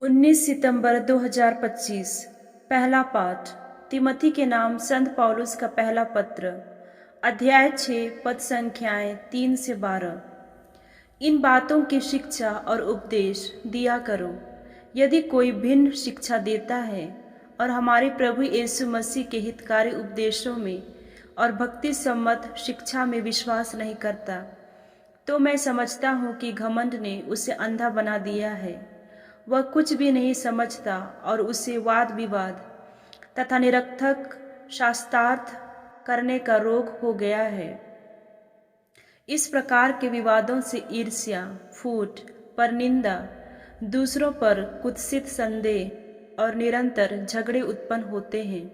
19 सितंबर 2025। पहला पाठ तिमोथी के नाम संत पौलुस का पहला पत्र, अध्याय 6, पद संख्याएं 3 से 12। इन बातों की शिक्षा और उपदेश दिया करो। यदि कोई भिन्न शिक्षा देता है और हमारे प्रभु यीशु मसीह के हितकारी उपदेशों में और भक्ति सम्मत शिक्षा में विश्वास नहीं करता, तो मैं समझता हूँ कि घमंड ने उसे अंधा बना दिया है। वह कुछ भी नहीं समझता और उसे वाद विवाद तथा निरर्थक शास्त्रार्थ करने का रोग हो गया है। इस प्रकार के विवादों से ईर्ष्या, फूट, परनिंदा, दूसरों पर कुत्सित संदेह और निरंतर झगड़े उत्पन्न होते हैं।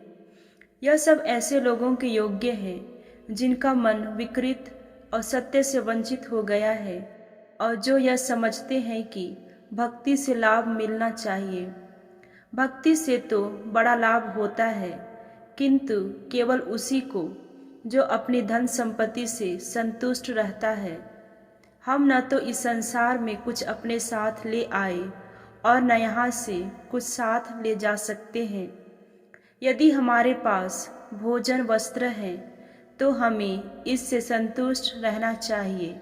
यह सब ऐसे लोगों के योग्य है जिनका मन विकृत और सत्य से वंचित हो गया है और जो यह समझते हैं कि भक्ति से लाभ मिलना चाहिए। भक्ति से तो बड़ा लाभ होता है, किंतु केवल उसी को जो अपनी धन संपत्ति से संतुष्ट रहता है। हम न तो इस संसार में कुछ अपने साथ ले आए और न यहाँ से कुछ साथ ले जा सकते हैं। यदि हमारे पास भोजन वस्त्र हैं तो हमें इससे संतुष्ट रहना चाहिए।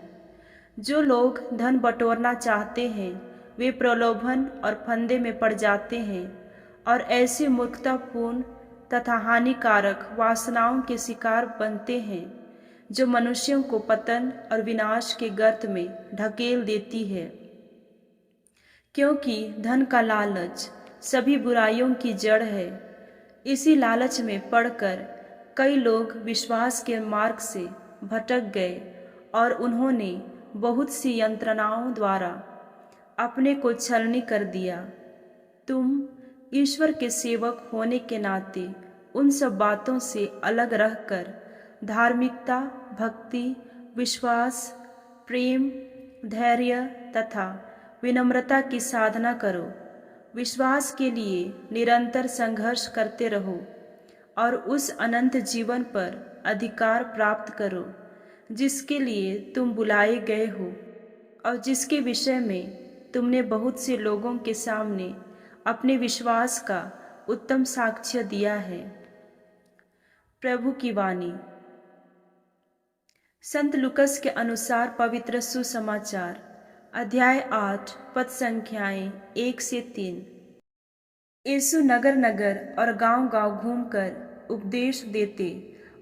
जो लोग धन बटोरना चाहते हैं वे प्रलोभन और फंदे में पड़ जाते हैं और ऐसी मूर्खतापूर्ण तथा हानिकारक वासनाओं के शिकार बनते हैं जो मनुष्यों को पतन और विनाश के गर्त में ढकेल देती है। क्योंकि धन का लालच सभी बुराइयों की जड़ है। इसी लालच में पड़कर कई लोग विश्वास के मार्ग से भटक गए और उन्होंने बहुत सी यंत्रणाओं द्वारा अपने को छलनी कर दिया। तुम ईश्वर के सेवक होने के नाते उन सब बातों से अलग रहकर धार्मिकता, भक्ति, विश्वास, प्रेम, धैर्य तथा विनम्रता की साधना करो। विश्वास के लिए निरंतर संघर्ष करते रहो और उस अनंत जीवन पर अधिकार प्राप्त करो जिसके लिए तुम बुलाए गए हो और जिसके विषय में तुमने बहुत से लोगों के सामने अपने विश्वास का उत्तम साक्ष्य दिया है। प्रभु की वाणी। संत लूकस के अनुसार पवित्र सुसमाचार, अध्याय 8, पद संख्याएं 1 से 3। यीशु नगर नगर और गांव गांव घूमकर उपदेश देते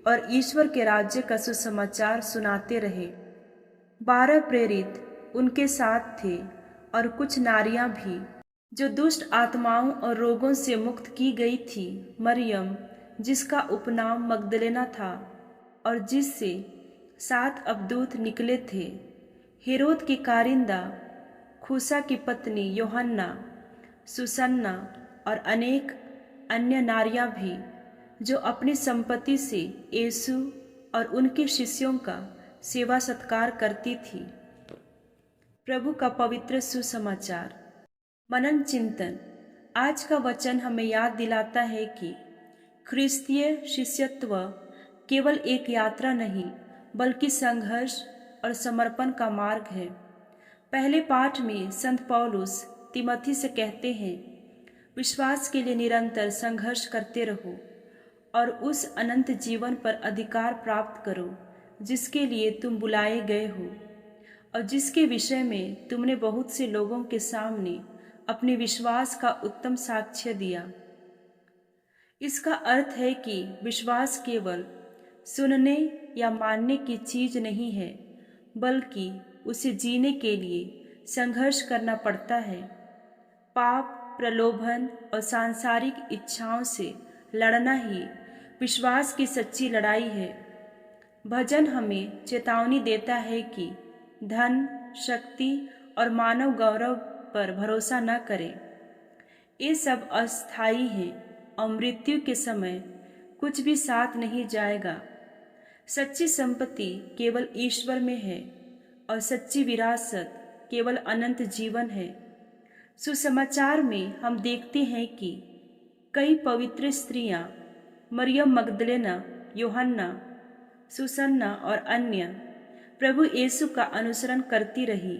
और ईश्वर के राज्य का सुसमाचार सुनाते रहे। 12 प्रेरित उनके साथ थे और कुछ नारियां भी जो दुष्ट आत्माओं और रोगों से मुक्त की गई थी। मरियम जिसका उपनाम मगदलेना था और जिससे 7 अबदूत निकले थे, हेरोद की कारिंदा, खूसा की पत्नी योहन्ना, सुसन्ना और अनेक अन्य नारियां भी जो अपनी संपत्ति से यीशु और उनके शिष्यों का सेवा सत्कार करती थी। प्रभु का पवित्र सुसमाचार। मनन चिंतन। आज का वचन हमें याद दिलाता है कि ख्रिस्तीय शिष्यत्व केवल एक यात्रा नहीं बल्कि संघर्ष और समर्पण का मार्ग है। पहले पाठ में संत पौलुस तिमोथी से कहते हैं, विश्वास के लिए निरंतर संघर्ष करते रहो और उस अनंत जीवन पर अधिकार प्राप्त करो जिसके लिए तुम बुलाए गए हो और जिसके विषय में तुमने बहुत से लोगों के सामने अपने विश्वास का उत्तम साक्ष्य दिया। इसका अर्थ है कि विश्वास केवल सुनने या मानने की चीज नहीं है, बल्कि उसे जीने के लिए संघर्ष करना पड़ता है। पाप, प्रलोभन और सांसारिक इच्छाओं से लड़ना ही विश्वास की सच्ची लड़ाई है। भजन हमें चेतावनी देता है कि धन, शक्ति और मानव गौरव पर भरोसा न करें। ये सब अस्थायी हैं और मृत्यु के समय कुछ भी साथ नहीं जाएगा। सच्ची संपत्ति केवल ईश्वर में है और सच्ची विरासत केवल अनंत जीवन है। सुसमाचार में हम देखते हैं कि कई पवित्र स्त्रियां, मरियम मगदलेना, योहन्ना, सुसन्ना और अन्य प्रभु यीशु का अनुसरण करती रही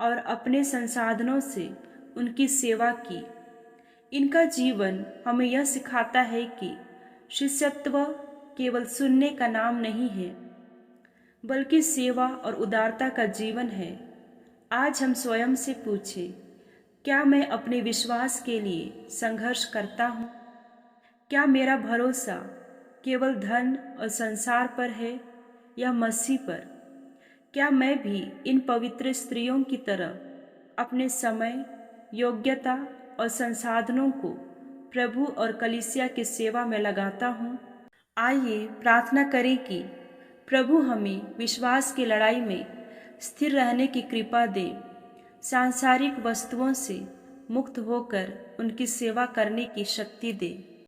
और अपने संसाधनों से उनकी सेवा की। इनका जीवन हमें यह सिखाता है कि शिष्यत्व केवल सुनने का नाम नहीं है, बल्कि सेवा और उदारता का जीवन है। आज हम स्वयं से पूछें, क्या मैं अपने विश्वास के लिए संघर्ष करता हूँ? क्या मेरा भरोसा केवल धन और संसार पर है या मसीह पर? क्या मैं भी इन पवित्र स्त्रियों की तरह अपने समय, योग्यता और संसाधनों को प्रभु और कलीसिया की सेवा में लगाता हूँ? आइए प्रार्थना करें कि प्रभु हमें विश्वास की लड़ाई में स्थिर रहने की कृपा दे, सांसारिक वस्तुओं से मुक्त होकर उनकी सेवा करने की शक्ति दे।